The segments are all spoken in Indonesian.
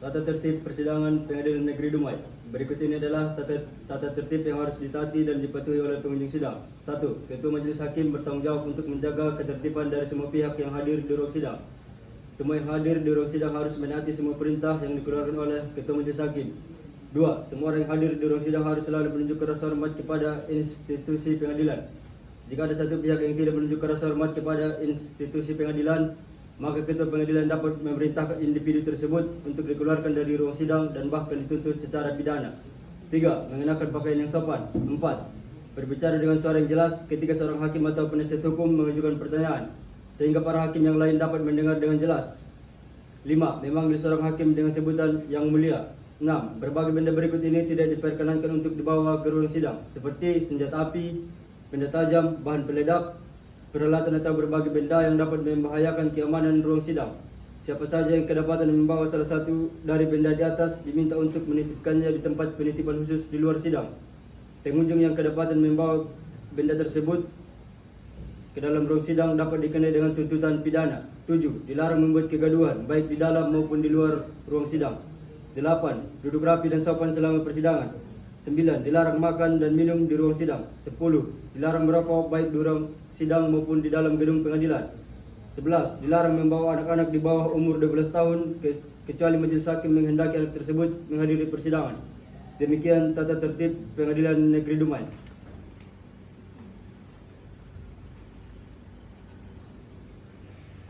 Tata tertib persidangan Pengadilan Negeri Dumai. Berikut ini adalah tata tertib yang harus ditaati dan dipatuhi oleh pengunjung sidang. 1. Ketua Majelis Hakim bertanggung jawab untuk menjaga ketertiban dari semua pihak yang hadir di ruang sidang. Semua yang hadir di ruang sidang harus menaati semua perintah yang dikeluarkan oleh Ketua Majelis Hakim. 2. Semua orang yang hadir di ruang sidang harus selalu menunjukkan rasa hormat kepada institusi pengadilan. Jika ada satu pihak yang tidak menunjukkan rasa hormat kepada institusi pengadilan, maka Ketua Pengadilan dapat memerintahkan individu tersebut untuk dikeluarkan dari ruang sidang dan bahkan dituntut secara pidana. 3. Mengenakan pakaian yang sopan. 4. Berbicara dengan suara yang jelas ketika seorang hakim atau penasihat hukum mengajukan pertanyaan, sehingga para hakim yang lain dapat mendengar dengan jelas. 5. Memanggil seorang hakim dengan sebutan yang mulia. 6. Berbagai benda berikut ini tidak diperkenankan untuk dibawa ke ruang sidang, seperti senjata api, benda tajam, bahan peledak, peralatan atau berbagai benda yang dapat membahayakan keamanan ruang sidang. Siapa saja yang kedapatan membawa salah satu dari benda di atas diminta untuk menitipkannya di tempat penitipan khusus di luar sidang. Pengunjung yang kedapatan membawa benda tersebut ke dalam ruang sidang dapat dikenai dengan tuntutan pidana. 7. Dilarang membuat kegaduhan baik di dalam maupun di luar ruang sidang. 8. Duduk rapi dan sopan selama persidangan. 9. Dilarang makan dan minum di ruang sidang. 10. Dilarang merokok baik di ruang sidang maupun di dalam gedung pengadilan. 11. Dilarang membawa anak-anak di bawah umur 12 tahun kecuali majelis hakim menghendaki anak tersebut menghadiri persidangan. Demikian tata tertib Pengadilan Negeri Dumai.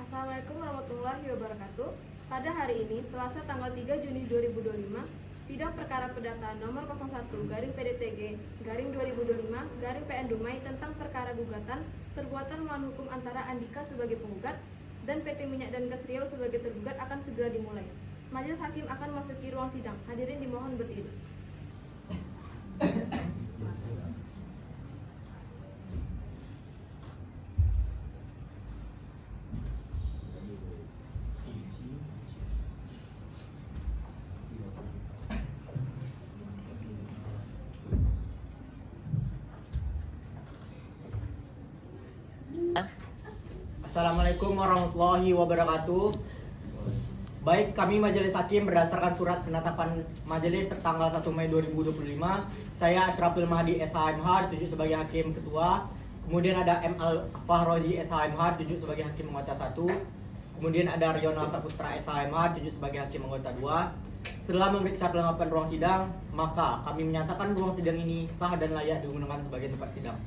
Assalamualaikum warahmatullahi wabarakatuh. Pada hari ini, Selasa tanggal 3 Juni 2025, sidang perkara perdata nomor 01-PDTG-2025-PN Dumai tentang perkara gugatan perbuatan melawan hukum antara Andika sebagai penggugat dan PT Minyak dan Gas Riau sebagai tergugat akan segera dimulai. Majelis Hakim akan memasuki ruang sidang. Hadirin dimohon berdiri. Assalamualaikum warahmatullahi wabarakatuh. Baik, kami Majelis Hakim berdasarkan surat penetapan majelis tertanggal 1 Mei 2025, saya Ashrafil Mahdi SHMH ditunjuk sebagai Hakim Ketua. Kemudian ada M. Al-Fahrozi SHMH ditunjuk sebagai Hakim Anggota 1. Kemudian ada Rional Saputra SHMH ditunjuk sebagai Hakim Anggota 2. Setelah memeriksa kelengkapan ruang sidang, maka kami menyatakan ruang sidang ini sah dan layak digunakan sebagai tempat sidang.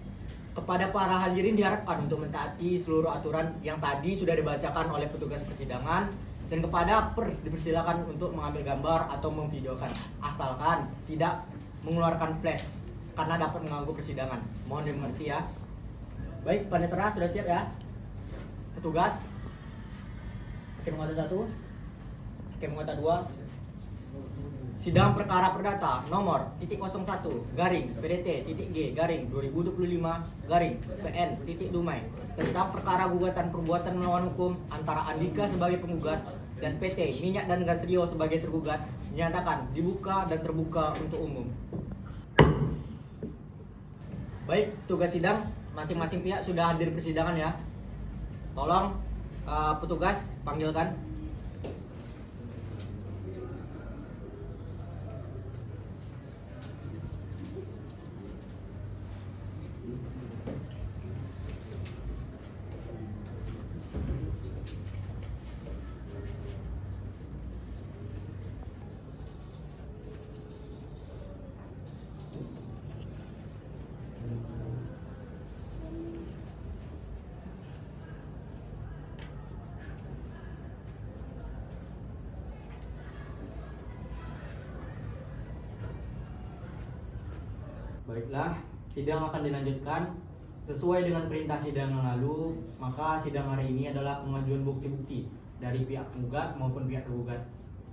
Kepada para hadirin diharapkan untuk mentaati seluruh aturan yang tadi sudah dibacakan oleh petugas persidangan, dan kepada pers dipersilakan untuk mengambil gambar atau memvideokan asalkan tidak mengeluarkan flash karena dapat mengganggu persidangan. Mohon dimengerti ya. Baik, panitera sudah siap ya? Petugas Hakim Anggota 1, Hakim Anggota 2. Sidang perkara perdata nomor 01-PDT-G-2025-PN tentang perkara gugatan perbuatan melawan hukum antara Andika sebagai penggugat dan PT Minyak dan Gas Riau sebagai tergugat dinyatakan dibuka dan terbuka untuk umum. Baik, tugas sidang masing-masing pihak sudah hadir persidangan ya. Tolong petugas panggilkan. Baiklah, sidang akan dilanjutkan. Sesuai dengan perintah sidang yang lalu, maka sidang hari ini adalah pengajuan bukti-bukti dari pihak penggugat maupun pihak tergugat.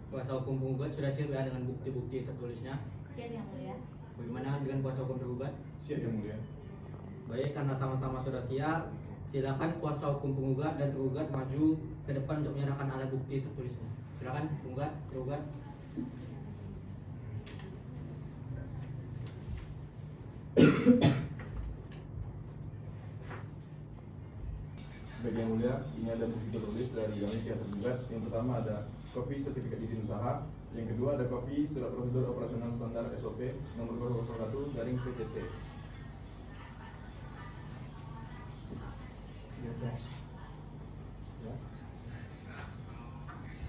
Kuasa hukum penggugat sudah siap ya dengan bukti-bukti tertulisnya? Siap yang mulia. Bagaimana dengan kuasa hukum tergugat? Siap yang mulia. Baik, karena sama-sama sudah siap, silakan kuasa hukum penggugat dan tergugat maju ke depan untuk menyerahkan alat bukti tertulisnya. Silakan penggugat, tergugat. Baik yang mulia, ini ada bukti tertulis dari kami pihak tergugat. Yang pertama ada kopi sertifikat izin usaha. Yang kedua ada kopi surat prosedur operasional standar SOP nomor 001/PCT.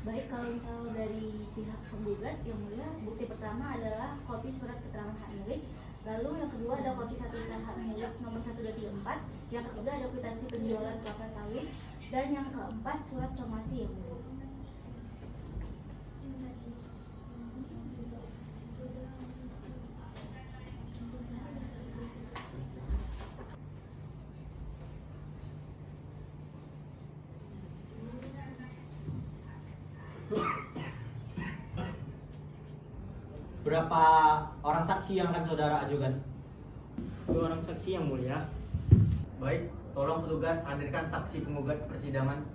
Baik, kalau misal dari pihak penggugat, yang mulia, bukti pertama adalah kopi surat keterangan hak milik. Lalu yang kedua ada kopi sertifikat hak milik nomor 1234. Yang ketiga ada kwitansi penjualan kelapa sawit. Dan yang keempat surat somasi, yang mulia. Berapa orang saksi yang akan saudara ajukan? 2 orang saksi, yang mulia. Baik, tolong petugas hadirkan saksi penggugat ke persidangan.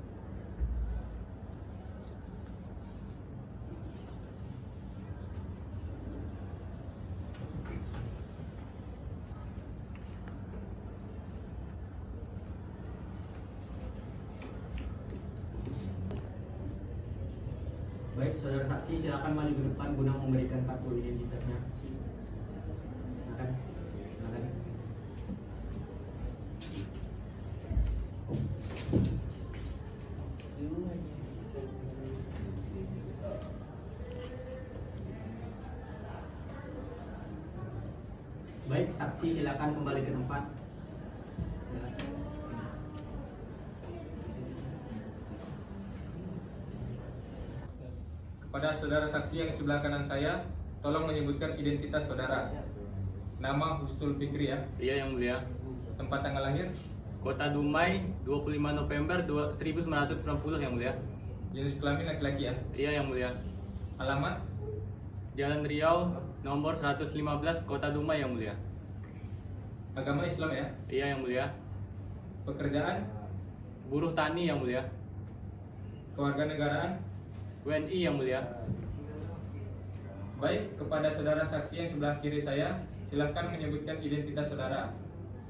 Baik, saudara saksi silakan maju ke depan guna memberikan kartu identitasnya. Silakan. Silakan. Baik, saksi silakan kembali ke tempat. Kepada saudara saksi yang sebelah kanan saya, tolong menyebutkan identitas saudara. Nama Hustul Fikri ya. Iya, yang mulia. Tempat tanggal lahir, Kota Dumai, 25 November 1990, yang mulia. jenis kelamin laki-laki ya. Iya, yang mulia. Alamat, Jalan Riau, nomor 115, Kota Dumai, yang mulia. agama Islam ya. Iya, yang mulia. Pekerjaan, Buruh tani, yang mulia. kewarganegaraan. WNI, yang mulia. Baik, kepada saudara saksi yang sebelah kiri saya, silahkan menyebutkan identitas saudara.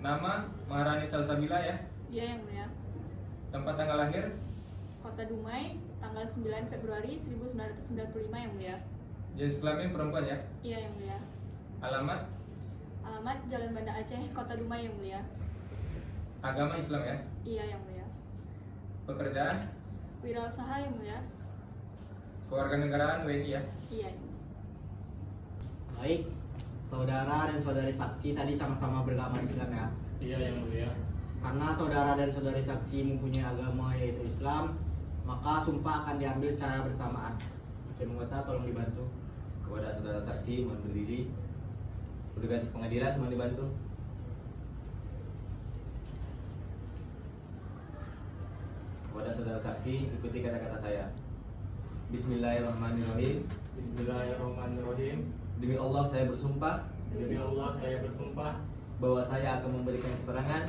Nama Maharani Salsabila ya. Iya, yang mulia. Tempat tanggal lahir, Kota Dumai, tanggal 9 Februari 1995, yang mulia. jenis kelamin perempuan ya. Iya, yang mulia. Alamat, Alamat Jalan Banda Aceh, Kota Dumai, yang mulia. agama Islam ya. Iya, yang mulia. Pekerjaan, Wirausaha, yang mulia. kewarganegaraan WNI ya. Iya. Baik, saudara dan saudari saksi tadi sama-sama beragama Islam ya. Iya, yang mulia. Karena saudara dan saudari saksi mempunyai agama yaitu Islam, maka sumpah akan diambil secara bersamaan. Hakim anggota tolong dibantu. Kepada saudara saksi mohon berdiri. Petugas pengadilan mohon dibantu. Kepada saudara saksi ikuti kata-kata saya. Bismillahirrahmanirrahim. Bismillahirrahmanirrahim. Demi Allah saya bersumpah Demi Allah, saya bersumpah bahwa saya akan memberikan keterangan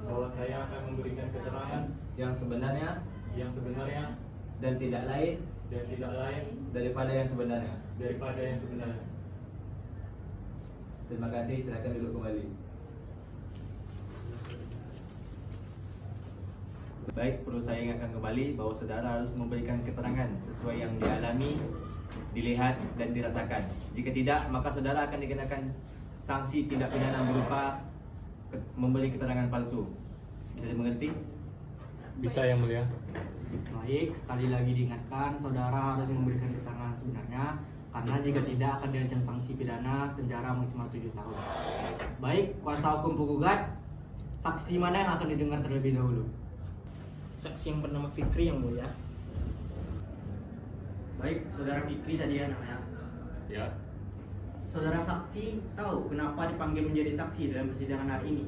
bahwa saya akan memberikan keterangan yang sebenarnya yang sebenarnya dan tidak lain dan tidak lain daripada yang sebenarnya. daripada yang sebenarnya. Terima kasih, silakan duduk kembali. Baik, perlu saya ingatkan kembali bahwa saudara harus memberikan keterangan sesuai yang dialami, dilihat, dan dirasakan. Jika tidak, maka saudara akan dikenakan sanksi tindak pidana berupa memberi keterangan palsu. Bisa dimengerti? Bisa, yang mulia. Baik, sekali lagi diingatkan, saudara harus memberikan keterangan sebenarnya, karena jika tidak akan diancam sanksi pidana penjara maksimal 7 tahun. Baik, kuasa hukum penggugat, saksi mana yang akan didengar terlebih dahulu? Saksi yang bernama Fikri, yang mulia. Baik, saudara Fikri tadi ya namanya. Ya. Saudara saksi tahu kenapa dipanggil menjadi saksi dalam persidangan hari ini?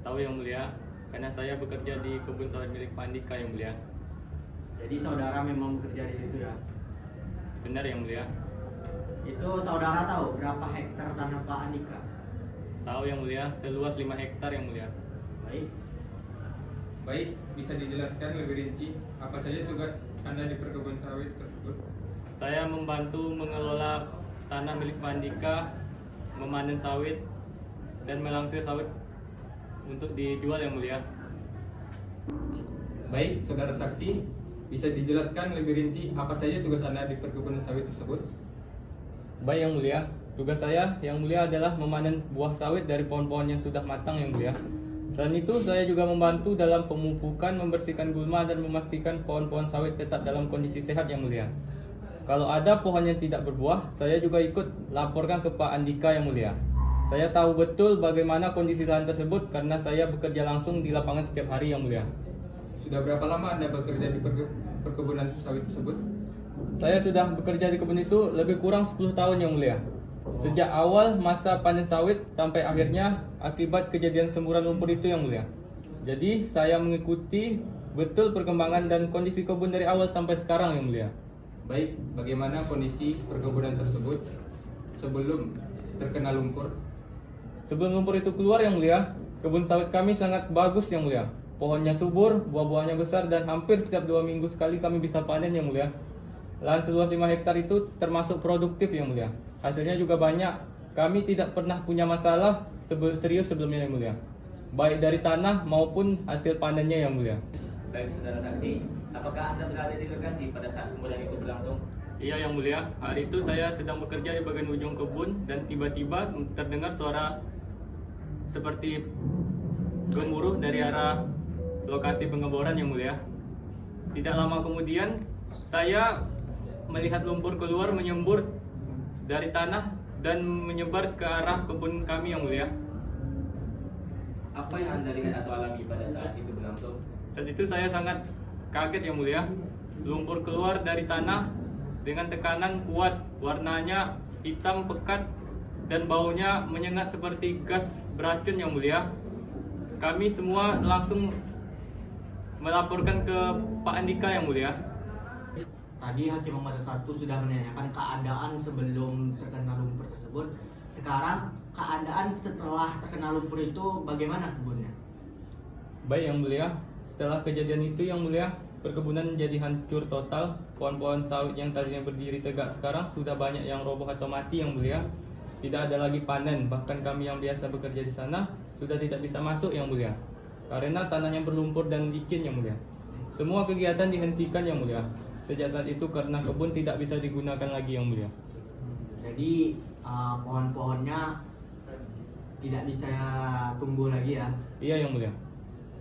Tahu, yang mulia. Karena saya bekerja di kebun sawit milik Pak Andika, yang mulia. Jadi saudara memang bekerja di situ ya? Benar, yang mulia. Itu saudara tahu berapa hektar tanah Pak Andika? Tahu, yang mulia. Seluas 5 hektar, yang mulia. Baik, Baik, bisa dijelaskan lebih rinci apa saja tugas Anda di perkebunan sawit tersebut? Saya membantu mengelola tanah milik Pak Andika, memanen sawit, dan melangsir sawit untuk dijual, yang mulia. Baik, saudara saksi, Bisa dijelaskan lebih rinci apa saja tugas Anda di perkebunan sawit tersebut? Baik yang mulia, tugas saya yang mulia adalah memanen buah sawit dari pohon-pohon yang sudah matang yang mulia. Selain itu, saya juga membantu dalam pemupukan, membersihkan gulma dan memastikan pohon-pohon sawit tetap dalam kondisi sehat yang mulia. Kalau ada pohon yang tidak berbuah, saya juga ikut laporkan ke Pak Andika yang mulia. Saya tahu betul bagaimana kondisi lahan tersebut karena saya bekerja langsung di lapangan setiap hari yang mulia. Sudah berapa lama Anda bekerja di perkebunan sawit tersebut? Saya sudah bekerja di kebun itu lebih kurang 10 tahun yang mulia. Sejak awal masa panen sawit sampai akhirnya akibat kejadian semburan lumpur itu yang mulia. Jadi saya mengikuti betul perkembangan dan kondisi kebun dari awal sampai sekarang yang mulia. Baik, bagaimana kondisi perkebunan tersebut sebelum terkena lumpur? Sebelum lumpur itu keluar yang mulia, kebun sawit kami sangat bagus yang mulia. Pohonnya subur, buah-buahnya besar dan hampir setiap 2 minggu sekali kami bisa panen yang mulia. Lahan seluas 5 hektar itu termasuk produktif yang mulia. Hasilnya juga banyak. Kami tidak pernah punya masalah serius sebelumnya yang mulia, baik dari tanah maupun hasil panennya yang mulia. Baik saudara saksi, apakah Anda berada di lokasi pada saat semburan itu berlangsung? Iya yang mulia, hari itu saya sedang bekerja di bagian ujung kebun dan tiba-tiba terdengar suara seperti gemuruh dari arah lokasi pengeboran yang mulia. Tidak lama kemudian saya melihat lumpur keluar menyembur dari tanah dan menyebar ke arah kebun kami yang mulia. Apa yang Anda lihat atau alami pada saat itu berlangsung? Saat itu saya sangat kaget yang mulia. Lumpur keluar dari tanah dengan tekanan kuat, warnanya hitam pekat dan baunya menyengat seperti gas beracun yang mulia. Kami semua langsung melaporkan ke Pak Andika yang mulia. Tadi Hakim Nomor 1 sudah menanyakan keadaan sebelum terkena lumpur tersebut. Sekarang keadaan setelah terkena lumpur itu bagaimana kebunnya? Baik yang mulia, setelah kejadian itu yang mulia, perkebunan jadi hancur total. Pohon-pohon sawit yang tadinya berdiri tegak sekarang sudah banyak yang roboh atau mati yang mulia. Tidak ada lagi panen, bahkan kami yang biasa bekerja di sana sudah tidak bisa masuk yang mulia, karena tanahnya berlumpur dan licin yang mulia. Semua kegiatan dihentikan yang mulia sejak saat itu karena kebun tidak bisa digunakan lagi yang mulia. Jadi pohon-pohonnya tidak bisa tumbuh lagi ya? Iya yang mulia.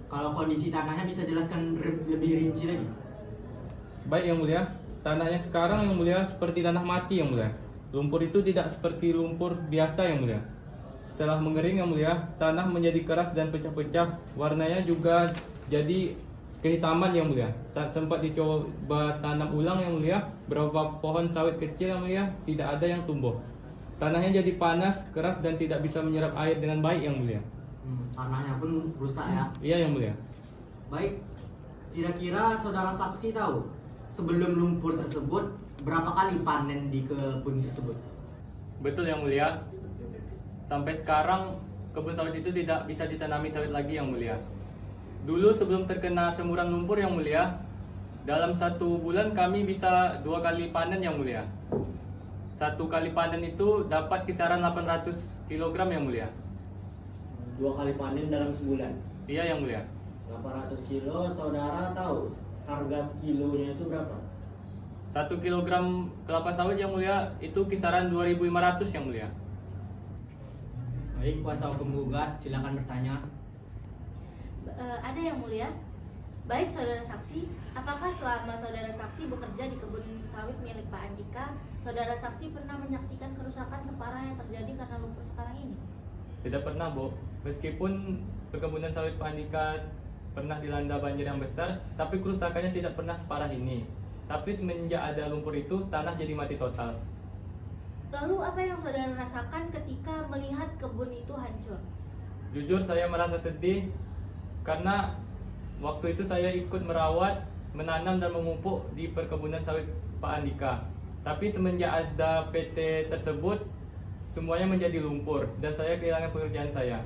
Kalau kondisi tanahnya bisa jelaskan lebih rinci lagi? Baik yang mulia, tanahnya sekarang yang mulia seperti tanah mati yang mulia. Lumpur itu tidak seperti lumpur biasa yang mulia. Setelah mengering yang mulia, tanah menjadi keras dan pecah-pecah. Warnanya juga jadi kehitaman yang mulia. Saat sempat dicoba tanam ulang yang mulia, beberapa pohon sawit kecil yang mulia tidak ada yang tumbuh. Tanahnya jadi panas, keras dan tidak bisa menyerap air dengan baik yang mulia. Tanahnya pun rusak ya? Iya yang mulia. Baik, kira-kira saudara saksi tahu sebelum lumpur tersebut berapa kali panen di kebun tersebut? Betul yang mulia. Sampai sekarang kebun sawit itu tidak bisa ditanami sawit lagi yang mulia. Dulu sebelum terkena semburan lumpur yang mulia, dalam 1 bulan kami bisa 2 kali panen yang mulia. 1 kali panen itu dapat kisaran 800 kg yang mulia. 2 kali panen dalam sebulan? Iya yang mulia. 800 kilo, saudara tahu harga sekilonya itu berapa? 1 kilogram kelapa sawit yang mulia itu kisaran 2.500 yang mulia. Baik, kuasa hukum gugat silakan bertanya. Ada yang mulia. Baik saudara saksi, apakah selama saudara saksi bekerja di kebun sawit milik Pak Andika, saudara saksi pernah menyaksikan kerusakan separah yang terjadi karena lumpur sekarang ini? Tidak pernah, Bu. Meskipun perkebunan sawit Pak Andika pernah dilanda banjir yang besar, tapi kerusakannya tidak pernah separah ini. Tapi semenjak ada lumpur itu, tanah jadi mati total. Lalu apa yang saudara rasakan ketika melihat kebun itu hancur? Jujur saya merasa sedih karena waktu itu saya ikut merawat, menanam dan memupuk di perkebunan sawit Pak Andika. Tapi semenjak ada PT tersebut, semuanya menjadi lumpur dan saya kehilangan pekerjaan saya.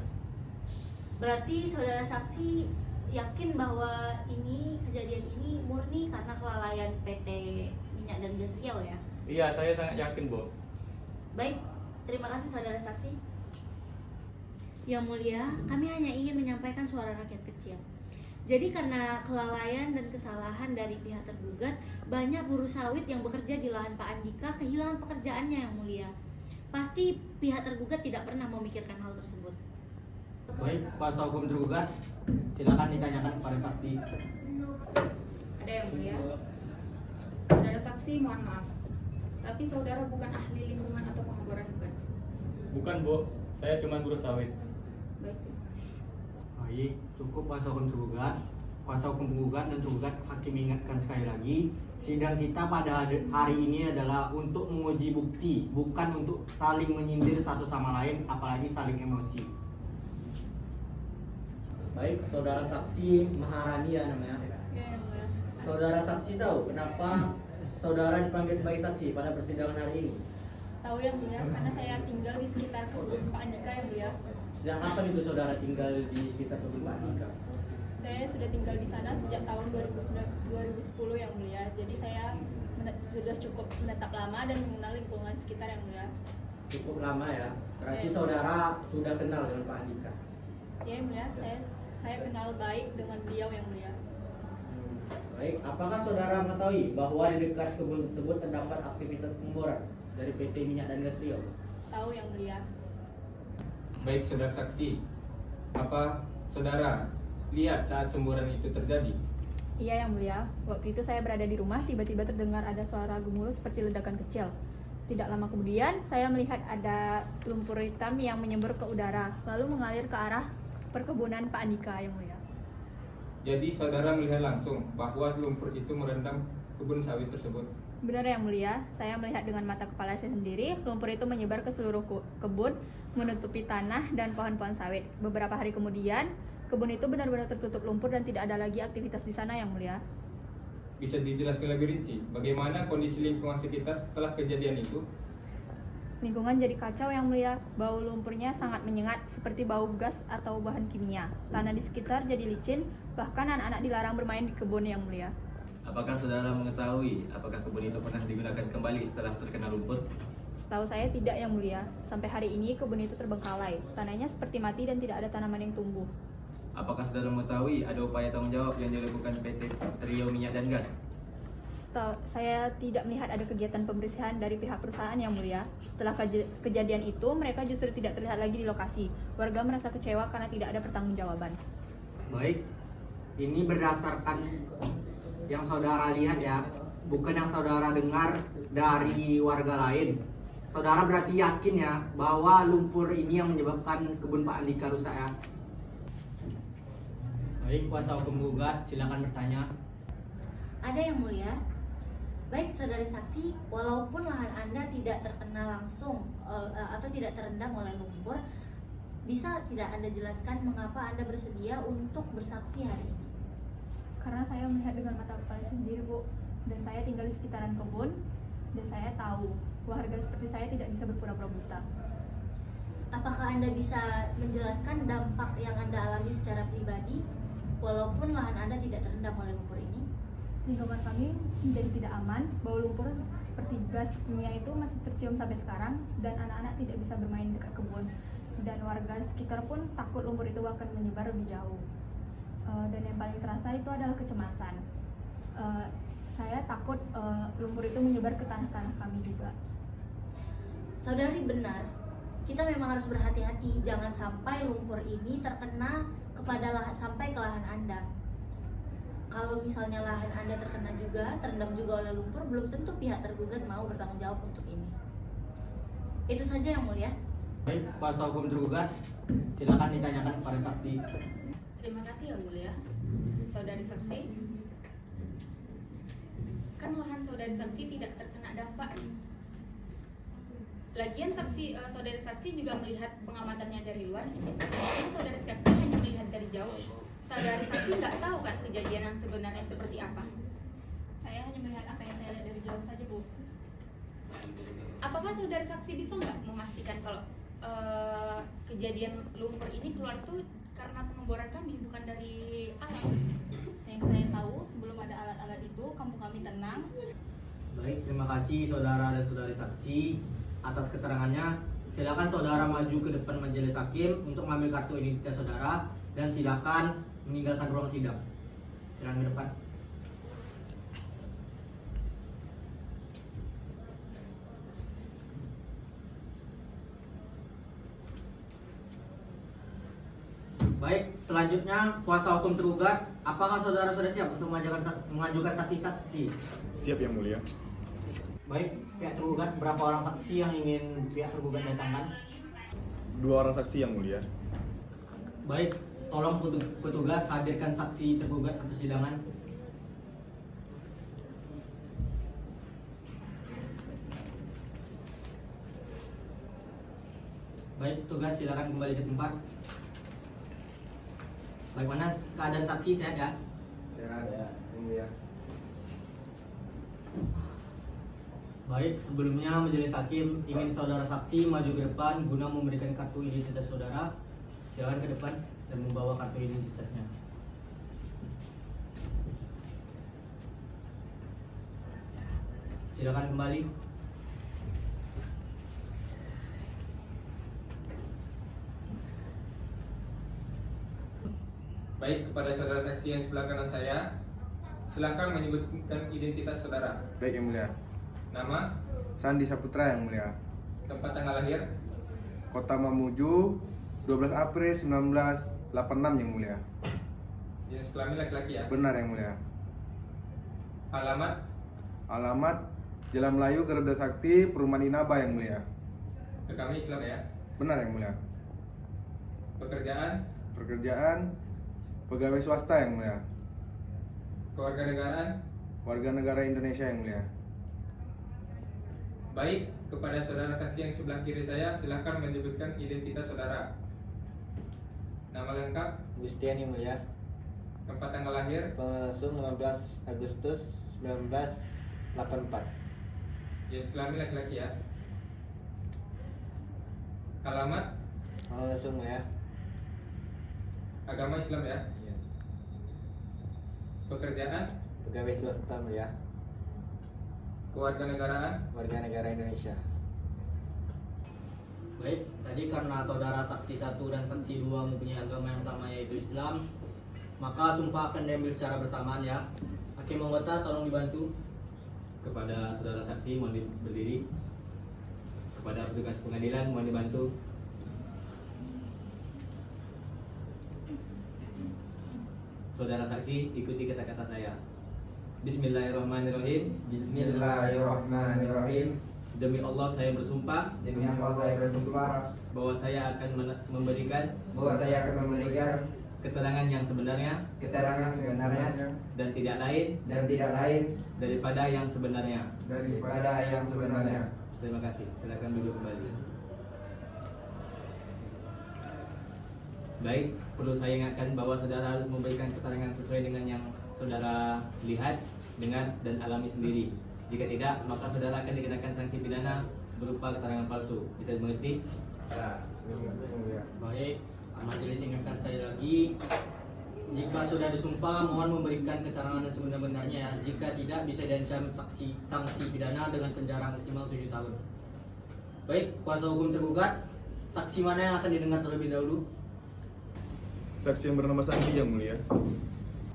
Berarti saudara saksi yakin bahwa kejadian ini murni karena kelalaian PT Minyak dan Gas Riau ya? Iya, saya sangat yakin, Bu. Baik, terima kasih saudara saksi. Yang mulia, kami hanya ingin menyampaikan suara rakyat kecil. Jadi karena kelalaian dan kesalahan dari pihak tergugat, banyak buruh sawit yang bekerja di lahan Pak Andika kehilangan pekerjaannya yang mulia. Pasti pihak tergugat tidak pernah memikirkan hal tersebut. Baik, kuasa hukum tergugat, silakan ditanyakan kepada saksi. Ada yang mulia. Saudara saksi, mohon maaf. Tapi saudara bukan ahli lingkungan atau pengeboran, bukan? Bukan, Bu. Saya cuma buruh sawit. Baik. Baik, cukup kuasa hukum tergugat. Kuasa hukum penggugat dan tergugat, hakim ingatkan sekali lagi, sidang kita pada hari ini adalah untuk menguji bukti, bukan untuk saling menyindir satu sama lain, apalagi saling emosi. Baik, saudara saksi Maharani ya namanya. Ya, yang mulia. Saudara saksi tahu kenapa saudara dipanggil sebagai saksi pada persidangan hari ini? Tahu yang mulia, karena saya tinggal di sekitar kebun Pak Andika yang mulia. Sejak kapan itu saudara tinggal di sekitar kebun Pak Andika? Saya sudah tinggal di sana sejak tahun 2010 yang mulia. Jadi saya sudah cukup menetap lama dan mengenal lingkungan sekitar yang mulia. Cukup lama ya. Berarti Ya. saudara sudah kenal dengan Pak Andika. Ya yang mulia, saya kenal baik dengan beliau yang mulia. Baik, apakah saudara mengetahui bahwa di dekat kebun tersebut terdapat aktivitas pengeboran dari PT Minyak dan Gas Riau? Tahu yang mulia. Baik, saudara saksi. Apa saudara lihat saat semburan itu terjadi? Iya yang mulia, waktu itu saya berada di rumah, tiba-tiba terdengar ada suara gemuruh seperti ledakan kecil. Tidak lama kemudian, saya melihat ada lumpur hitam yang menyembur ke udara, lalu mengalir ke arah perkebunan Pak Andika yang mulia. Jadi saudara melihat langsung bahwa lumpur itu merendam kebun sawit tersebut. Benar yang mulia, saya melihat dengan mata kepala saya sendiri, lumpur itu menyebar ke seluruh kebun, menutupi tanah dan pohon-pohon sawit. Beberapa hari kemudian, kebun itu benar-benar tertutup lumpur dan tidak ada lagi aktivitas di sana yang mulia. Bisa dijelaskan lebih rinci bagaimana kondisi lingkungan sekitar setelah kejadian itu? Lingkungan jadi kacau yang mulia, bau lumpurnya sangat menyengat seperti bau gas atau bahan kimia. Tanah di sekitar jadi licin, bahkan anak-anak dilarang bermain di kebun yang mulia. Apakah saudara mengetahui apakah kebun itu pernah digunakan kembali setelah terkena lumpur? Setahu saya tidak yang mulia, sampai hari ini kebun itu terbengkalai, tanahnya seperti mati dan tidak ada tanaman yang tumbuh. Apakah saudara mengetahui ada upaya tanggung jawab yang dilakukan PT Riau Minyak dan Gas? Saya tidak melihat ada kegiatan pembersihan dari pihak perusahaan yang mulia. Setelah kejadian itu, mereka justru tidak terlihat lagi di lokasi. Warga merasa kecewa karena tidak ada pertanggungjawaban. Baik, ini berdasarkan yang saudara lihat ya, bukan yang saudara dengar dari warga lain. Saudara berarti yakin ya bahwa lumpur ini yang menyebabkan kebun Pak Andika rusak ya? Baik, kuasa hukum gugat silakan bertanya. Ada yang mulia. Baik saudari saksi, walaupun lahan Anda tidak terkena langsung atau tidak terendam oleh lumpur, bisa tidak Anda jelaskan mengapa Anda bersedia untuk bersaksi hari ini? Karena saya melihat dengan mata kepala sendiri, Bu, dan saya tinggal di sekitaran kebun, dan saya tahu warga seperti saya tidak bisa berpura-pura buta. Apakah Anda bisa menjelaskan dampak yang Anda alami secara pribadi walaupun lahan Anda tidak terendam oleh lumpur ini? Lingkungan kami menjadi tidak aman, bau lumpur seperti gas kimia itu masih tercium sampai sekarang, dan anak-anak tidak bisa bermain dekat kebun. Dan warga sekitar pun takut lumpur itu akan menyebar lebih jauh. Dan yang paling terasa itu adalah kecemasan. Saya takut lumpur itu menyebar ke tanah-tanah kami juga. Saudari benar, kita memang harus berhati-hati jangan sampai lumpur ini terkena sampai ke lahan Anda. Kalau misalnya lahan Anda terkena juga, terendam juga oleh lumpur, belum tentu pihak tergugat mau bertanggung jawab untuk ini. Itu saja yang mulia. Baik, kuasa hukum tergugat silakan ditanyakan kepada saksi. Terima kasih yang mulia. Saudari saksi, kan lahan saudari saksi tidak terkena dampak. Lagian saudari saksi juga melihat pengamatannya dari luar. Jadi saudari saksi hanya melihat dari jauh. Saudari saksi nggak tahu kan kejadian yang sebenarnya seperti apa. Saya hanya melihat apa yang saya lihat dari jauh saja, Bu. Apakah saudari saksi bisa nggak memastikan kalau kejadian lumpur ini keluar itu karena pengeboran kami, bukan dari alam? Yang saya tahu, sebelum ada alat-alat itu, kampung kami tenang. Baik, terima kasih saudara dan saudari saksi atas keterangannya. Silakan saudara maju ke depan majelis hakim untuk mengambil kartu identitas saudara dan silakan meninggalkan ruang sidang. Silakan ke depan. Baik, selanjutnya kuasa hukum tergugat, apakah saudara sudah siap untuk mengajukan saksi-saksi? Siap Yang Mulia. Baik, pihak tergugat, berapa orang saksi yang ingin pihak tergugat datangkan? 2 orang saksi Yang Mulia. Baik, tolong petugas hadirkan saksi tergugat ke persidangan. Baik, petugas silakan kembali ke tempat. Bagaimana keadaan saksi, sehat ya? Sehat ya, Yang Mulia. Baik, sebelumnya majelis hakim ingin saudara saksi maju ke depan guna memberikan kartu identitas saudara. Silakan ke depan dan membawa kartu identitasnya. Silakan kembali. Baik, kepada saudara saksi yang sebelah kanan saya, silakan menyebutkan identitas saudara. Baik Yang Mulia. Nama, Sandi Saputra Yang Mulia. tempat tanggal lahir, Kota Mamuju 12 April 1986 Yang Mulia. jenis kelamin laki-laki ya. Benar Yang Mulia. Alamat, Alamat Jalan Melayu Garuda Sakti Perumahan Inaba Yang Mulia. agama Islam ya. Benar Yang Mulia. Pekerjaan, Pekerjaan pegawai swasta Yang Mulia. kewarganegaraan. Warga negara Indonesia Yang Mulia. Baik, kepada saudara saksi yang sebelah kiri saya, silakan menyebutkan identitas saudara. Nama lengkap, Gustian Yang Mulia. tempat tanggal lahir, Langsung 15 Agustus 1984. jenis kelamin laki-laki ya. Alamat, Langsung ya. agama Islam ya. Pekerjaan, Pegawai swasta Mulia. kewarganegaraan. Warga negara Indonesia. Baik, tadi karena saudara saksi 1 dan saksi 2 mempunyai agama yang sama yaitu Islam, maka sumpah akan diambil secara bersamaan ya. Hakim anggota tolong dibantu. Kepada saudara saksi mohon berdiri. Kepada petugas pengadilan mohon dibantu. Saudara saksi ikuti kata-kata saya. Bismillahirrahmanirrahim. Bismillahirrahmanirrahim. Demi Allah saya bersumpah Demi Allah saya bersumpah bahwa saya akan memberikan bahwa saya akan memberikan keterangan yang sebenarnya keterangan sebenarnya dan tidak lain daripada yang sebenarnya. daripada yang sebenarnya. Terima kasih. Silakan duduk kembali. Baik, perlu saya ingatkan bahwa saudara harus memberikan keterangan sesuai dengan yang saudara lihat, dengar, dan alami sendiri. Jika tidak, maka saudara akan dikenakan sanksi pidana berupa keterangan palsu. Bisa dimengerti? Baik, majelis ingatkan sekali lagi, jika sudah disumpah mohon memberikan keterangan yang sebenar-benarnya ya. Jika tidak bisa diancam sanksi pidana dengan penjara maksimal 7 tahun. Baik, kuasa hukum tergugat, saksi mana yang akan didengar terlebih dahulu? Saksi yang bernama Sandi Yang Mulia.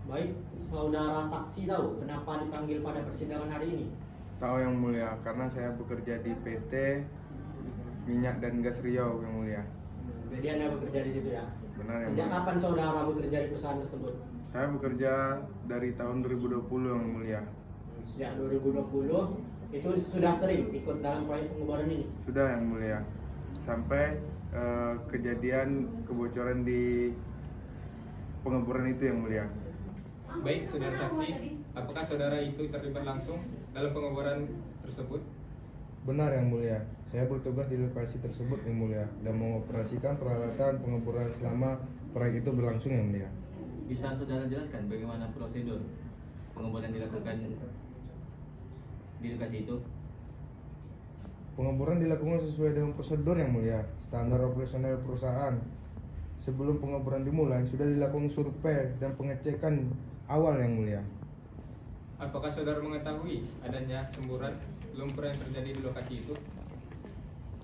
Baik, saudara saksi tahu kenapa dipanggil pada persidangan hari ini? Tahu Yang Mulia, karena saya bekerja di PT Minyak dan Gas Riau Yang Mulia. Jadi Anda bekerja di situ ya? Benar Yang Sejak Mulia. kapan saudara bekerja di perusahaan tersebut? Saya bekerja dari tahun 2020 Yang Mulia. Sejak 2020, itu sudah sering ikut dalam proyek pengeboran ini? Sudah Yang Mulia. Sampai kejadian kebocoran di pengeboran itu Yang Mulia. Baik, saudara saksi, apakah saudara itu terlibat langsung dalam pengeboran tersebut? Benar Yang Mulia. Saya bertugas di lokasi tersebut Yang Mulia dan mengoperasikan peralatan pengeboran selama proyek itu berlangsung Yang Mulia. Bisa saudara jelaskan bagaimana prosedur pengeboran dilakukan di lokasi itu? Pengeboran dilakukan sesuai dengan prosedur Yang Mulia, standar operasional perusahaan. Sebelum pengeboran dimulai, sudah dilakukan survei dan pengecekan awal Yang Mulia. Apakah saudara mengetahui adanya semburan lumpur yang terjadi di lokasi itu?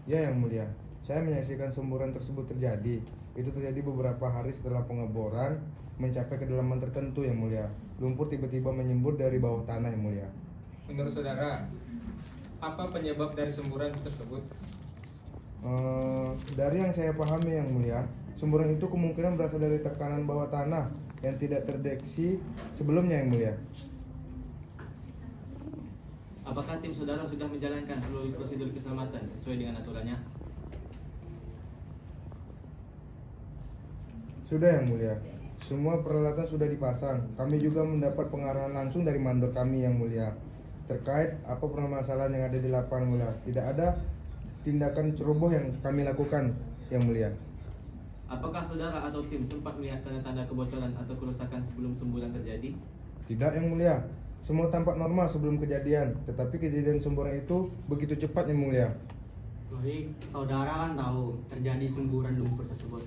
Ya Yang Mulia, saya menyaksikan semburan tersebut terjadi. Itu terjadi beberapa hari setelah pengeboran mencapai kedalaman tertentu yang mulia. Lumpur tiba-tiba menyembur dari bawah tanah yang mulia. Menurut saudara, apa penyebab dari semburan tersebut? Dari yang saya pahami yang mulia, semburan itu kemungkinan berasal dari tekanan bawah tanah yang tidak terdeteksi sebelumnya yang mulia. Apakah tim saudara sudah menjalankan seluruh prosedur keselamatan sesuai dengan aturannya? Sudah yang mulia. Semua peralatan sudah dipasang. Kami juga mendapat pengarahan langsung dari mandor kami yang mulia terkait apa permasalahan yang ada di lapangan mulia. Tidak ada tindakan ceroboh yang kami lakukan yang mulia. Apakah saudara atau tim sempat melihat tanda-tanda kebocoran atau kerusakan sebelum semburan terjadi? Tidak yang mulia. Semua tampak normal sebelum kejadian, tetapi kejadian semburan itu begitu cepat yang mulia. Baik, saudara kan tahu terjadi semburan lumpur tersebut.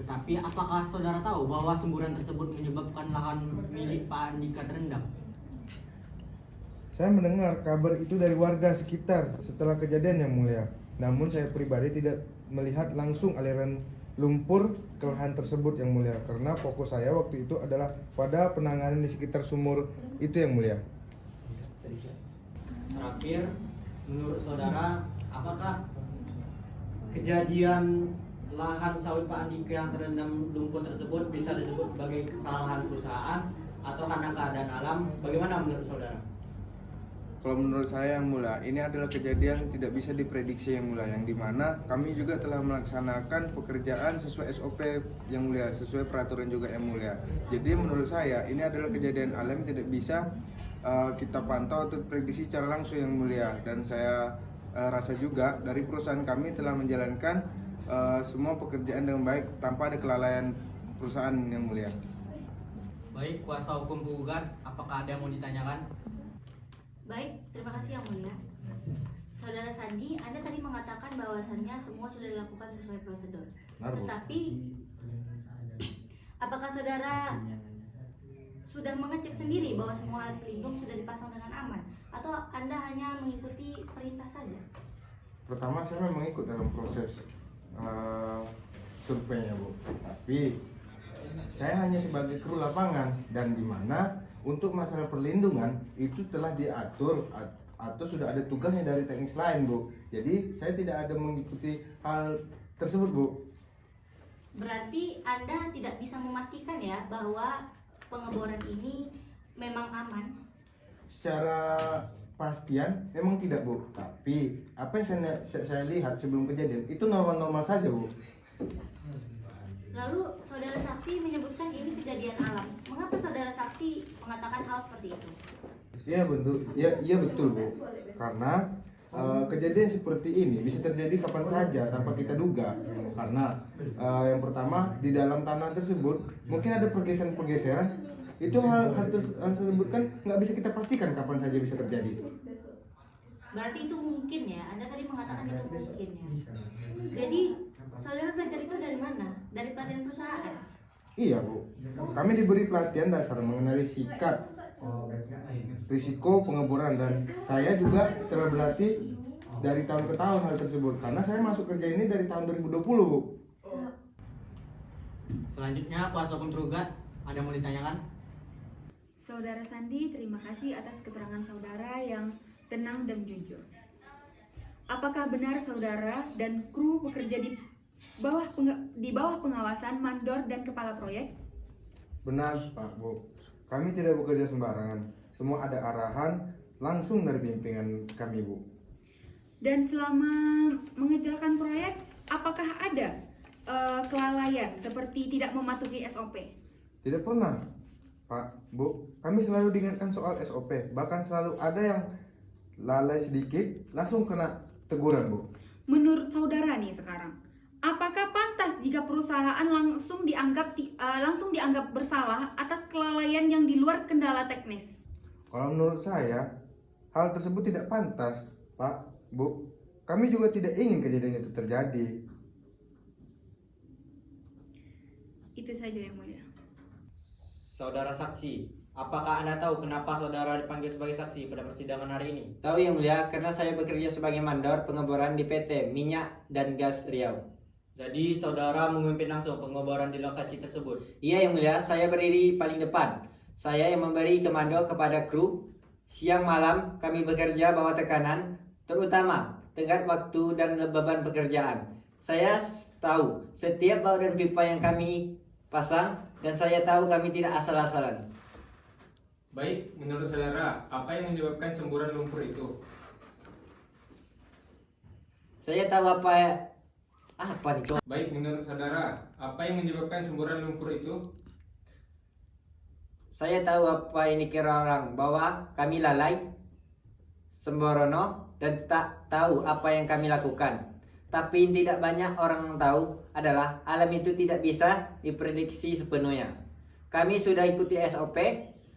Tetapi apakah saudara tahu bahwa semburan tersebut menyebabkan lahan milik Pak Andika terendam? Saya mendengar kabar itu dari warga sekitar setelah kejadian yang mulia. Namun saya pribadi tidak melihat langsung aliran lumpur ke lahan tersebut yang mulia, karena fokus saya waktu itu adalah pada penanganan di sekitar sumur itu yang mulia. Terakhir, menurut saudara, apakah kejadian lahan sawit Pak Andika yang terendam lumpur tersebut bisa disebut sebagai kesalahan perusahaan atau karena keadaan alam? Bagaimana menurut saudara? Kalau menurut saya yang mulia, ini adalah kejadian tidak bisa diprediksi yang mulia, yang dimana kami juga telah melaksanakan pekerjaan sesuai SOP yang mulia, sesuai peraturan juga yang mulia. Jadi menurut saya ini adalah kejadian alam tidak bisa kita pantau atau prediksi secara langsung yang mulia, dan saya rasa juga dari perusahaan kami telah menjalankan semua pekerjaan dengan baik tanpa ada kelalaian perusahaan yang mulia. Baik, kuasa hukum penggugat, apakah ada yang mau ditanyakan? Baik, terima kasih Yang Mulia. Saudara Sandi, Anda tadi mengatakan bahwasannya semua sudah dilakukan sesuai prosedur. Tetapi, apakah saudara sudah mengecek sendiri bahwa semua alat pelindung sudah dipasang dengan aman? Atau Anda hanya mengikuti perintah saja? Pertama saya memang ikut dalam proses surveinya Bu, tapi saya hanya sebagai kru lapangan, dan di mana untuk masalah perlindungan itu telah diatur atau sudah ada tugasnya dari teknis lain Bu. Jadi saya tidak ada mengikuti hal tersebut Bu. Berarti Anda tidak bisa memastikan ya bahwa pengeboran ini memang aman? Secara pastian memang tidak Bu, tapi apa yang saya lihat sebelum kejadian itu normal-normal saja Bu. Lalu saudara saksi menyebutkan ini kejadian alam. Mengapa saudara saksi mengatakan hal seperti itu? Iya betul Bu. Karena kejadian seperti ini bisa terjadi kapan saja tanpa kita duga. Karena yang pertama di dalam tanah tersebut mungkin ada pergeseran-pergeseran. Itu hal tersebut kan nggak bisa kita pastikan kapan saja bisa terjadi. Berarti itu mungkin ya. Anda tadi mengatakan itu mungkin ya. Jadi saudara belajar itu dari mana? Dari pelatihan perusahaan? Iya Bu, kami diberi pelatihan dasar mengenai risiko pengeboran, dan saya juga telah berlatih dari tahun ke tahun hal tersebut, karena saya masuk kerja ini dari tahun 2020 Bu. Selanjutnya, kuasa hukum tergugat, ada yang mau ditanyakan? Saudara Sandi, terima kasih atas keterangan saudara yang tenang dan jujur. Apakah benar saudara dan kru bekerja di bawah pengawasan mandor dan kepala proyek? Benar Pak Bu, kami tidak bekerja sembarangan. Semua ada arahan langsung dari pimpinan kami Bu. Dan selama mengerjakan proyek, apakah ada kelalaian seperti tidak mematuhi SOP? Tidak pernah Pak Bu, kami selalu diingatkan soal SOP. Bahkan selalu ada yang lalai sedikit langsung kena teguran Bu. Menurut saudara nih sekarang, apakah pantas jika perusahaan langsung dianggap bersalah atas kelalaian yang di luar kendala teknis? Kalau menurut saya, hal tersebut tidak pantas, Pak, Bu. Kami juga tidak ingin kejadian itu terjadi. Itu saja Yang Mulia. Saudara saksi, apakah Anda tahu kenapa saudara dipanggil sebagai saksi pada persidangan hari ini? Tahu Yang Mulia, karena saya bekerja sebagai mandor pengeboran di PT Minyak dan Gas Riau. Jadi saudara memimpin langsung pengeboran di lokasi tersebut? Iya yang mulia, saya berdiri paling depan. Saya yang memberi komando kepada kru. Siang malam kami bekerja bawah tekanan, terutama tenggat waktu dan beban pekerjaan. Saya tahu setiap baut dan pipa yang kami pasang, dan saya tahu kami tidak asal-asalan. Baik, menurut saudara, apa yang menyebabkan semburan lumpur itu? Saya tahu apa nih coba? Baik, menurut saudara, apa yang menyebabkan semburan lumpur itu? Saya tahu apa ini kira orang, bahwa kami lalai, sembrono, dan tak tahu apa yang kami lakukan. Tapi tidak banyak orang tahu adalah alam itu tidak bisa diprediksi sepenuhnya. Kami sudah ikuti SOP,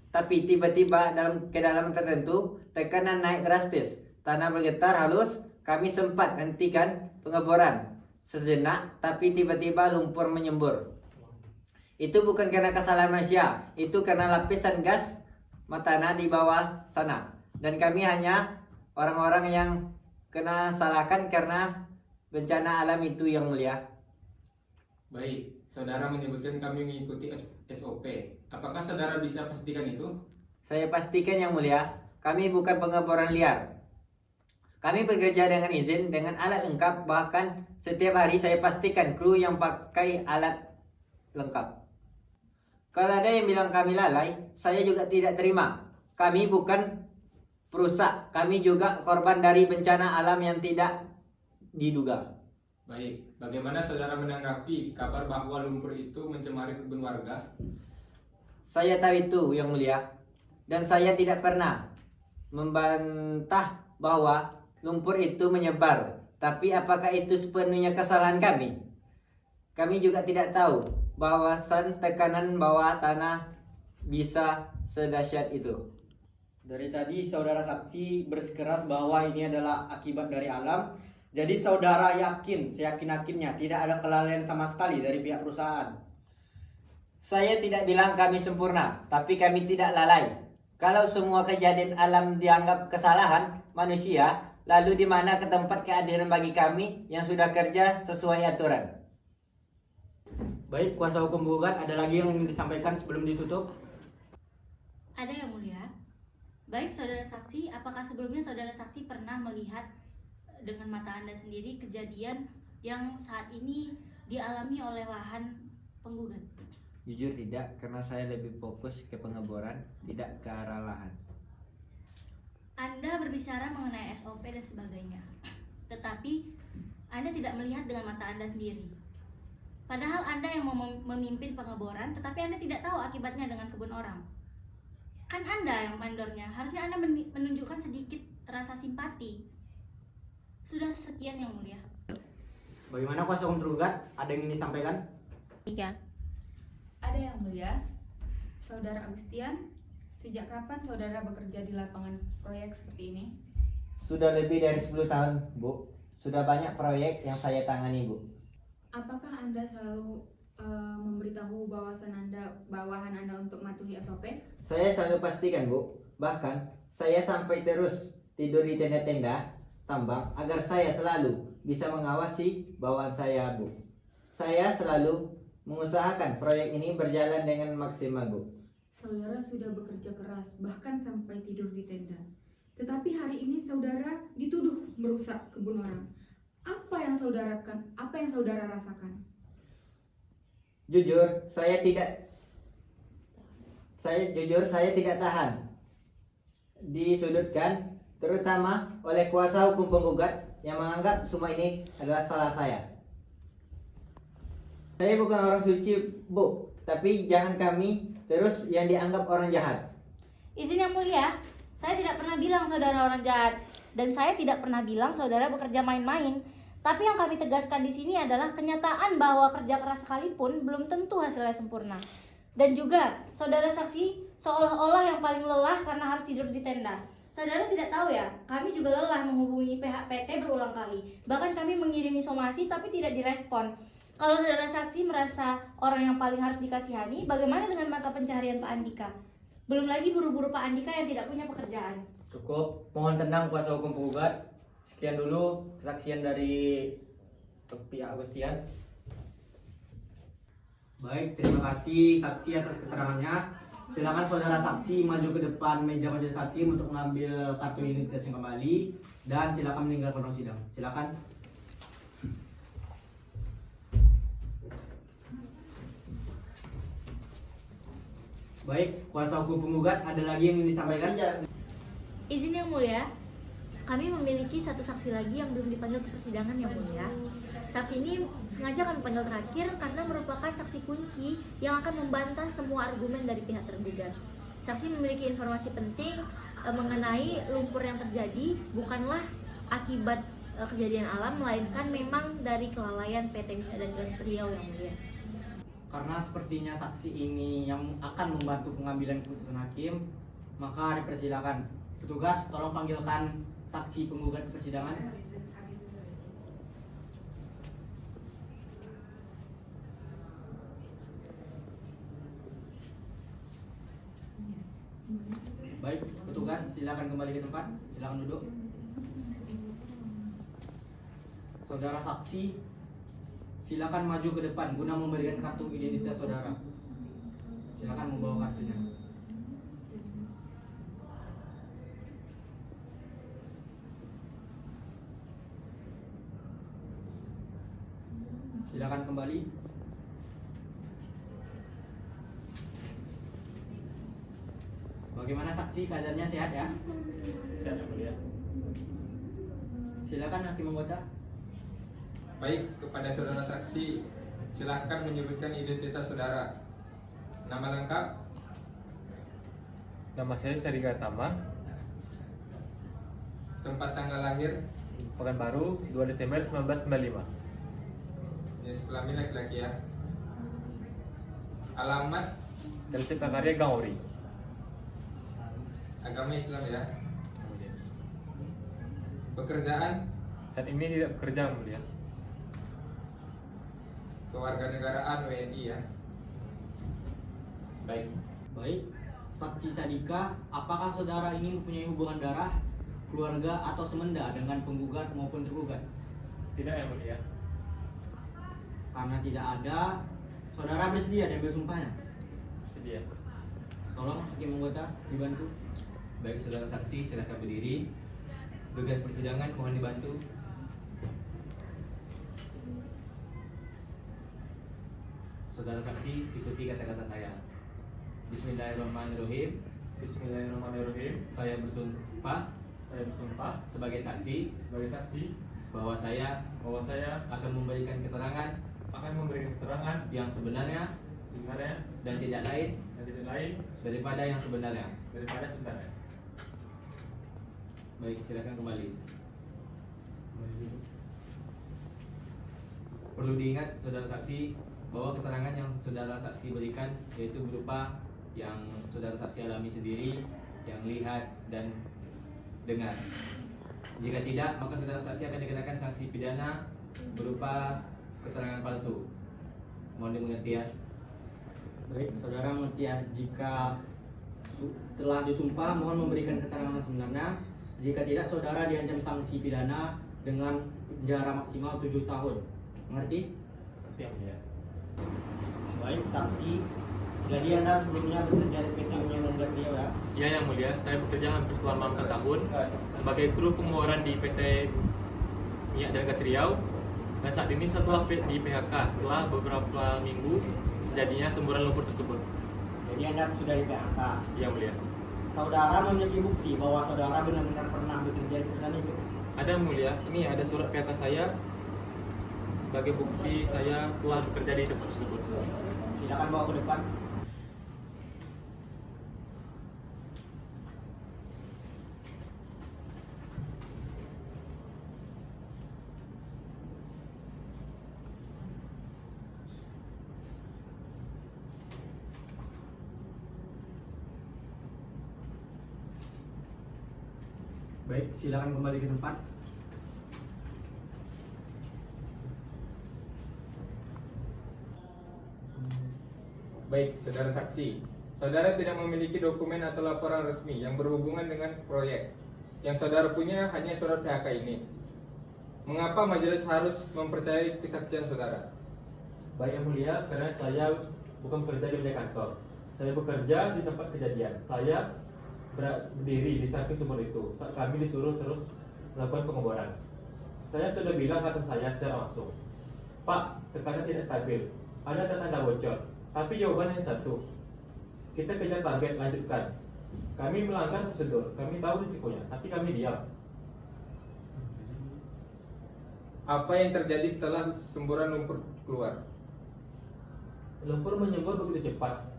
tapi tiba-tiba dalam kedalaman tertentu tekanan naik drastis, tanah bergetar halus. Kami sempat hentikan pengeboran sejenak, tapi tiba-tiba lumpur menyembur. Itu bukan karena kesalahan manusia, itu karena lapisan gas tanah di bawah sana. Dan kami hanya orang-orang yang kena salahkan karena bencana alam itu yang mulia. Baik, saudara menyebutkan kami mengikuti SOP. Apakah saudara bisa pastikan itu? Saya pastikan yang mulia, kami bukan pengeboran liar. Kami bekerja dengan izin, dengan alat lengkap, bahkan setiap hari saya pastikan kru yang pakai alat lengkap. Kalau ada yang bilang kami lalai, saya juga tidak terima. Kami bukan perusak, kami juga korban dari bencana alam yang tidak diduga. Baik, bagaimana saudara menanggapi kabar bahwa lumpur itu mencemari kebun warga? Saya tahu itu yang mulia, dan saya tidak pernah membantah bahwa lumpur itu menyebar. Tapi apakah itu sepenuhnya kesalahan kami? Kami juga tidak tahu bahwasan tekanan bawah tanah bisa sedahsyat itu. Dari tadi saudara saksi bersikeras bahwa ini adalah akibat dari alam. Jadi saudara yakin, seyakin-yakinnya tidak ada kelalaian sama sekali dari pihak perusahaan. Saya tidak bilang kami sempurna, tapi kami tidak lalai. Kalau semua kejadian alam dianggap kesalahan manusia, lalu di mana ke tempat keadilan bagi kami yang sudah kerja sesuai aturan? Baik, kuasa hukum gugat, ada lagi yang ingin disampaikan sebelum ditutup? Ada yang mulia. Baik saudara saksi, apakah sebelumnya saudara saksi pernah melihat dengan mata Anda sendiri kejadian yang saat ini dialami oleh lahan penggugat? Jujur tidak, karena saya lebih fokus ke pengeboran, tidak ke arah lahan. Anda berbicara mengenai SOP dan sebagainya, tetapi Anda tidak melihat dengan mata Anda sendiri. Padahal Anda yang memimpin pengeboran, tetapi Anda tidak tahu akibatnya dengan kebun orang. Kan Anda yang mandornya, harusnya Anda menunjukkan sedikit rasa simpati. Sudah sekian yang mulia. Bagaimana kuasa hukum tergugat? Ada yang ingin disampaikan? Iya. Ada yang mulia. Saudara Agustian, sejak kapan saudara bekerja di lapangan proyek seperti ini? Sudah lebih dari 10 tahun, Bu. Sudah banyak proyek yang saya tangani, Bu. Apakah Anda selalu memberitahu bawahan Anda untuk mematuhi SOP? Saya selalu pastikan, Bu. Bahkan saya sampai terus tidur di tenda-tenda tambang agar saya selalu bisa mengawasi bawahan saya, Bu. Saya selalu mengusahakan proyek ini berjalan dengan maksimal, Bu. Saudara sudah bekerja keras, bahkan sampai tidur di tenda. Tetapi hari ini saudara dituduh merusak kebun orang. Apa yang saudara rasakan? Jujur, saya tidak tahan disudutkan, terutama oleh kuasa hukum penggugat yang menganggap semua ini adalah salah saya. Saya bukan orang suci, Bu, tapi jangan kami terus yang dianggap orang jahat. Izin yang mulia, saya tidak pernah bilang saudara orang jahat, dan saya tidak pernah bilang saudara bekerja main-main. Tapi yang kami tegaskan di sini adalah kenyataan bahwa kerja keras sekalipun belum tentu hasilnya sempurna. Dan juga saudara saksi seolah-olah yang paling lelah karena harus tidur di tenda. Saudara tidak tahu ya, kami juga lelah menghubungi pihak PT berulang kali. Bahkan kami mengirimi somasi tapi tidak direspon. Kalau saudara saksi merasa orang yang paling harus dikasihani, bagaimana dengan mata pencaharian Pak Andika? Belum lagi buru-buru Pak Andika yang tidak punya pekerjaan. Cukup, mohon tenang kuasa hukum penggugat. Sekian dulu kesaksian dari pihak Agustian. Baik, terima kasih saksi atas keterangannya. Silakan saudara saksi maju ke depan meja majelis hakim untuk mengambil kartu identitas yang kembali dan silakan meninggalkan ruang sidang. Silakan. Baik, kuasa hukum penggugat ada lagi yang ingin disampaikan? Izin yang mulia, kami memiliki satu saksi lagi yang belum dipanggil ke persidangan yang mulia. Saksi ini sengaja kami panggil terakhir karena merupakan saksi kunci yang akan membantah semua argumen dari pihak tergugat. Saksi memiliki informasi penting mengenai lumpur yang terjadi bukanlah akibat kejadian alam, melainkan memang dari kelalaian PT Minyak dan Gas Riau yang mulia. Karena sepertinya saksi ini yang akan membantu pengambilan keputusan hakim, maka dipersilakan. Petugas, tolong panggilkan saksi penggugat ke persidangan. Baik, petugas silakan kembali ke tempat. Silakan duduk. Saudara saksi, silakan maju ke depan guna memberikan kartu identitas saudara. Silakan membawa kartunya. Silakan kembali. Bagaimana saksi, keadaannya sehat ya? Sehat yang mulia. Silakan hakim anggota. Baik, kepada saudara saksi, silakan menyebutkan identitas saudara. Nama lengkap? Nama saya Syariga Tama, Tempat tanggal lahir? Pekanbaru, 2 Desember 1995. Jenis kelamin laki-laki ya. Alamat? Teliti Pakarya Gauri. Agama Islam ya. Pekerjaan? Saat ini tidak bekerja, mulia. Kewarganegaraan WNI ya. Baik, saksi Sadika, apakah saudara ini mempunyai hubungan darah, keluarga atau semenda dengan penggugat maupun tergugat? Tidak ya, mulia. Karena tidak ada, saudara bersedia diambil sumpahnya? Bersedia. Tolong hakim anggota dibantu. Baik, saudara saksi silakan berdiri. Tugas persidangan mohon dibantu. Saudara saksi ikuti kata-kata saya. Bismillahirrahmanirrahim. Bismillahirrahmanirrahim. Saya bersumpah sebagai saksi bahwa saya akan memberikan keterangan yang sebenarnya dan tidak lain daripada yang sebenarnya. Baik, silakan kembali. Perlu diingat saudara saksi bahwa keterangan yang saudara saksi berikan yaitu berupa yang saudara saksi alami sendiri, yang lihat dan dengar. Jika tidak, maka saudara saksi akan dikenakan sanksi pidana berupa keterangan palsu. Mohon dimengerti ya. Baik, saudara mengerti ya. Jika setelah disumpah mohon memberikan keterangan yang sebenarnya. Jika tidak, saudara diancam sanksi pidana dengan penjara maksimal 7 tahun. Mengerti? Mengerti yang mulia. Baik, saksi. Jadi Anda sebelumnya bekerja di PT Minyak dan Gas Riau ya? Iya yang mulia, saya bekerja hampir selama 4 tahun sebagai kru pengeluaran di PT Minyak dan Gas Riau. Dan saat ini setelah di PHK, setelah beberapa minggu jadinya semburan lumpur tersebut. Jadi Anda sudah di PHK? Iya mulia. Saudara memiliki bukti bahwa saudara benar-benar pernah bekerja di perusahaan itu? Ada mulia, ini ada surat PHK saya sebagai bukti saya telah bekerja di tempat tersebut. Silakan bawa ke depan. Baik, silakan kembali ke tempat. Baik, saudara saksi. Saudara tidak memiliki dokumen atau laporan resmi yang berhubungan dengan proyek. Yang saudara punya hanya surat PHK ini. Mengapa majelis harus mempercayai kesaksian saudara? Baik yang mulia, karena saya bukan bekerja di meja kantor. Saya bekerja di tempat kejadian. Saya berdiri di samping sumur itu saat kami disuruh terus melakukan pengeboran. Saya sudah bilang kata saya secara langsung, Pak, tekanan tidak stabil, ada tanda bocor. Tapi jawabannya satu, kita kejar target, lanjutkan. Kami melanggar prosedur, kami tahu risikonya, tapi kami diam. Apa yang terjadi setelah semburan lumpur keluar? Lumpur menyembur begitu cepat.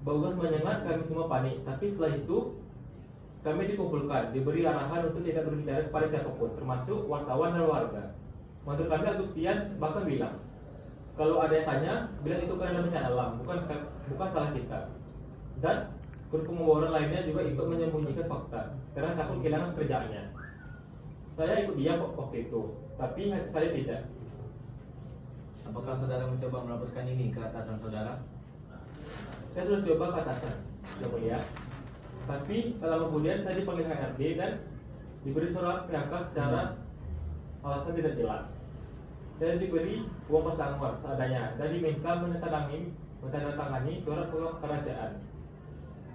Bau gas menyengat, kami semua panik. Tapi setelah itu kami dikumpulkan, diberi arahan untuk tidak berbicara kepada siapapun, termasuk wartawan dan warga. Menurut kami Agustian bahkan bilang, kalau ada yang tanya, bilang itu karena bencana alam, bukan salah kita. Dan grup pengeboran lainnya juga ikut menyembunyikan fakta karena takut kehilangan kerjaannya. Saya ikut diam waktu itu, tapi saya tidak. Apakah saudara mencoba melaporkan ini ke atasan saudara? Saya sudah coba ke atasan, yang mulia. Tapi kalau kemudian saya dipanggil HRD dan diberi surat PHK secara alasan tidak jelas. Saya diberi uang pesangon seadanya dan diminta menandatangani surat kerahasiaan.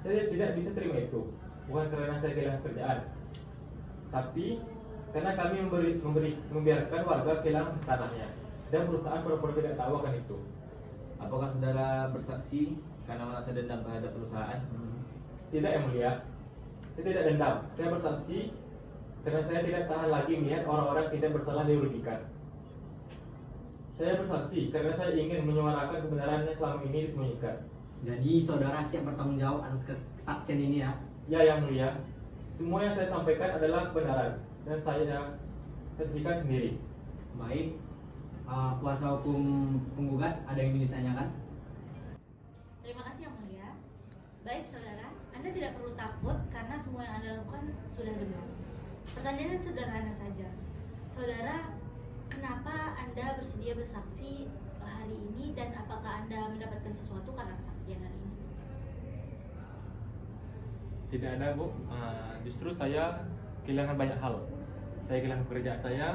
Saya tidak bisa terima itu, bukan karena saya kehilangan kerjaan, tapi karena kami membiarkan warga kehilangan tanahnya dan perusahaan pura-pura tidak tahu akan itu. Apakah saudara bersaksi karena merasa dendam terhadap perusahaan? Tidak yang mulia, saya tidak dendam. Saya bersaksi karena saya tidak tahan lagi melihat orang-orang tidak bersalah dirugikan. Saya bersaksi karena saya ingin menyuarakan kebenaran yang selama ini disembunyikan. Jadi saudara siap bertanggung jawab atas kesaksian ini ya? Ya yang mulia, semua yang saya sampaikan adalah kebenaran dan saya saksikan sendiri. Baik, kuasa hukum penggugat ada yang ingin ditanyakan? Terima kasih yang mulia. Baik saudara, Anda tidak perlu takut karena semua yang Anda lakukan sudah benar. Pertanyaannya sederhana saja. Saudara, kenapa Anda bersedia bersaksi hari ini dan apakah Anda mendapatkan sesuatu karena kesaksian hari ini? Tidak ada Bu, justru saya kehilangan banyak hal. Saya kehilangan pekerjaan saya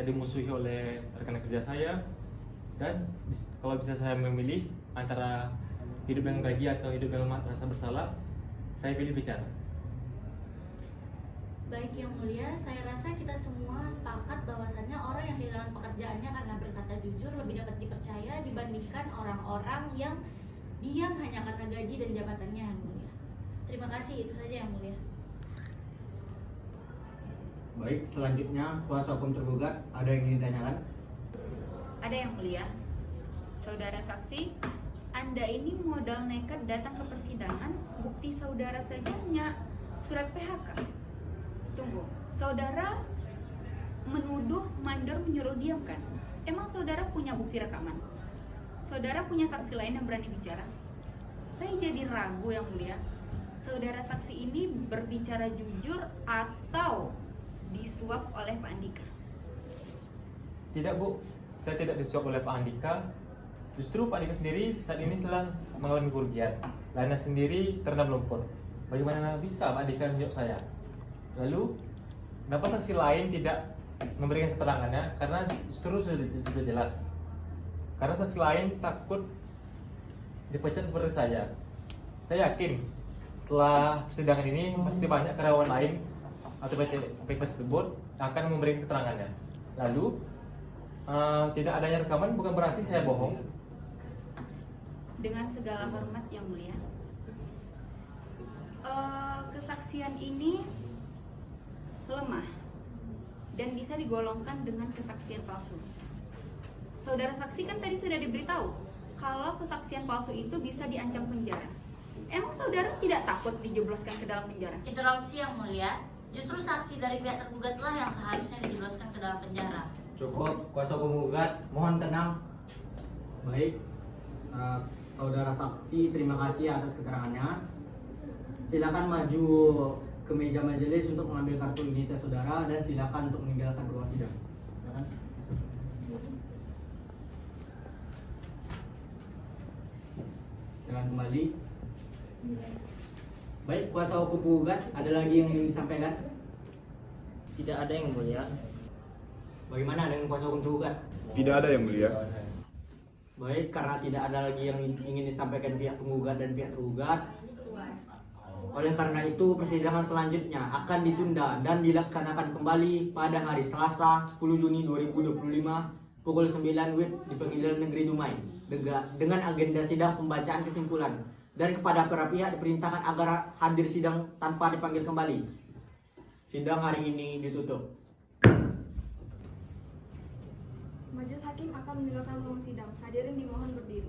dimusuhi oleh rekan kerja saya, dan kalau bisa saya memilih antara hidup dengan gaji atau hidup dengan rasa bersalah, saya pilih bicara. Baik yang mulia, saya rasa kita semua sepakat bahwasannya orang yang kehilangan pekerjaannya karena berkata jujur lebih dapat dipercaya dibandingkan orang-orang yang diam hanya karena gaji dan jabatannya yang mulia. Terima kasih, itu saja yang mulia. Baik, selanjutnya kuasa hukum tergugat ada yang ingin ditanyakan? Ada yang mulia. Saudara saksi, Anda ini modal nekat datang ke persidangan, bukti saudara saja hanya surat PHK. Tunggu, saudara menuduh mandor menyuruh diam kan? Emang saudara punya bukti rekaman? Saudara punya saksi lain yang berani bicara? Saya jadi ragu yang mulia. Saudara saksi ini berbicara jujur atau disuap oleh Pak Andika? Tidak Bu, saya tidak disuap oleh Pak Andika. Justru Pak Andika sendiri saat ini sedang mengalami kerugian. Lainnya sendiri terendam lumpur. Bagaimana bisa Pak Andika menjawab saya? Lalu, kenapa saksi lain tidak memberikan keterangannya? Karena justru sudah jelas. Karena saksi lain takut dipecat seperti saya. Saya yakin setelah persidangan ini pasti banyak karyawan lain atau PT tersebut akan memberikan keterangannya. Lalu, tidak adanya rekaman bukan berarti saya bohong. Dengan segala hormat yang mulia, kesaksian ini lemah dan bisa digolongkan dengan kesaksian palsu. Saudara saksi kan tadi sudah diberitahu kalau kesaksian palsu itu bisa diancam penjara. Emang saudara tidak takut dijebloskan ke dalam penjara? Interupsi yang mulia, justru saksi dari pihak tergugatlah yang seharusnya dijebloskan ke dalam penjara. Cukup, kuasa hukum penggugat, mohon tenang. Baik, saudara saksi terima kasih atas keterangannya. Silakan maju ke meja majelis untuk mengambil kartu identitas saudara dan silakan untuk meninggalkan ruang sidang. Silakan. Silakan kembali. Baik, kuasa hukum penggugat, ada lagi yang ingin disampaikan? Tidak ada yang mulia. Bagaimana dengan kuasa hukum tergugat? Tidak ada yang mulia. Baik, karena tidak ada lagi yang ingin disampaikan pihak penggugat dan pihak tergugat, oleh karena itu persidangan selanjutnya akan ditunda dan dilaksanakan kembali pada hari Selasa 10 Juni 2025 pukul 9 WIB di Pengadilan Negeri Dumai dengan agenda sidang pembacaan kesimpulan, dan kepada para pihak diperintahkan agar hadir sidang tanpa dipanggil kembali. Sidang hari ini ditutup. Majelis hakim akan meninggalkan ruang sidang. Hadirin dimohon berdiri.